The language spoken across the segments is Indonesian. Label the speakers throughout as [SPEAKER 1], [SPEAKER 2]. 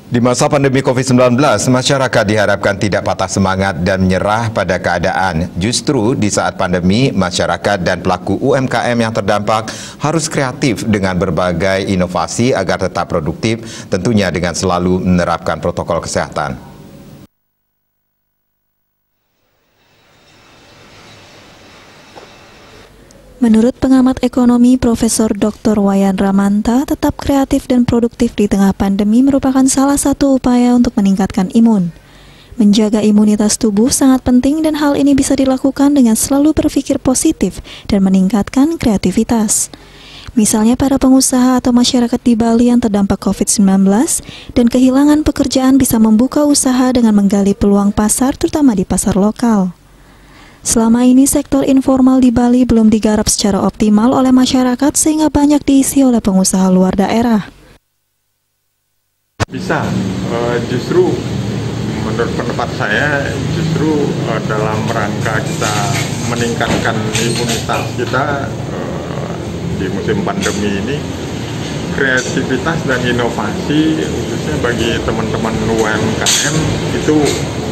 [SPEAKER 1] Di masa pandemi COVID-19, masyarakat diharapkan tidak patah semangat dan menyerah pada keadaan. Justru di saat pandemi, masyarakat dan pelaku UMKM yang terdampak harus kreatif dengan berbagai inovasi agar tetap produktif, tentunya dengan selalu menerapkan protokol kesehatan.
[SPEAKER 2] Menurut pengamat ekonomi Profesor Dr. Wayan Ramanta, tetap kreatif dan produktif di tengah pandemi merupakan salah satu upaya untuk meningkatkan imun. Menjaga imunitas tubuh sangat penting dan hal ini bisa dilakukan dengan selalu berpikir positif dan meningkatkan kreativitas. Misalnya para pengusaha atau masyarakat di Bali yang terdampak COVID-19 dan kehilangan pekerjaan bisa membuka usaha dengan menggali peluang pasar terutama di pasar lokal. Selama ini sektor informal di Bali belum digarap secara optimal oleh masyarakat sehingga banyak diisi oleh pengusaha luar daerah.
[SPEAKER 3] Bisa, justru menurut pendapat saya justru dalam rangka kita meningkatkan imunitas kita di musim pandemi ini, kreativitas dan inovasi khususnya bagi teman-teman UMKM itu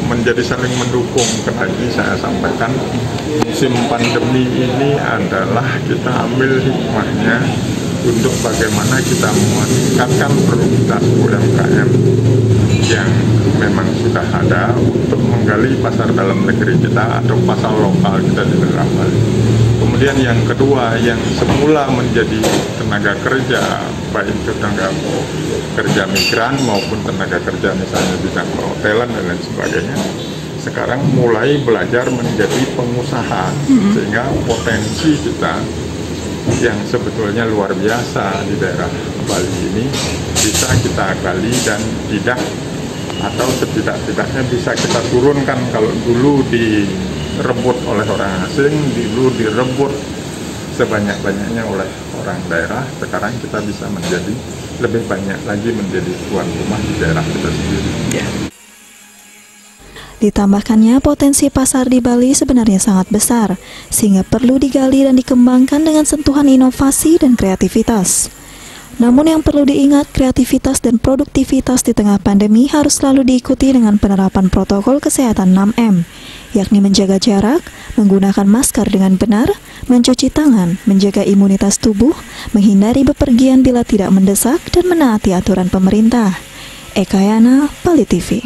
[SPEAKER 3] menjadi saling mendukung. Tadi saya sampaikan musim pandemi ini adalah kita ambil hikmahnya untuk bagaimana kita meningkatkan produktivitas UMKM yang memang sudah ada untuk menggali pasar dalam negeri kita atau pasar lokal kita di daerah Bali. Kemudian yang kedua, yang semula menjadi tenaga kerja, baik itu tenaga kerja migran maupun tenaga kerja misalnya bidang perhotelan dan lain sebagainya, sekarang mulai belajar menjadi pengusaha, sehingga potensi kita yang sebetulnya luar biasa di daerah Bali ini bisa kita gali dan tidak atau setidak-tidaknya bisa kita turunkan. Kalau dulu direbut oleh orang asing, dulu direbut sebanyak-banyaknya oleh orang daerah, sekarang kita bisa menjadi lebih banyak lagi menjadi tuan rumah di daerah kita sendiri.
[SPEAKER 2] Ditambahkannya, potensi pasar di Bali sebenarnya sangat besar, sehingga perlu digali dan dikembangkan dengan sentuhan inovasi dan kreativitas. Namun yang perlu diingat, kreativitas dan produktivitas di tengah pandemi harus selalu diikuti dengan penerapan protokol kesehatan 6M, yakni menjaga jarak, menggunakan masker dengan benar, mencuci tangan, menjaga imunitas tubuh, menghindari bepergian bila tidak mendesak, dan menaati aturan pemerintah. Eka Yana, Bali TV.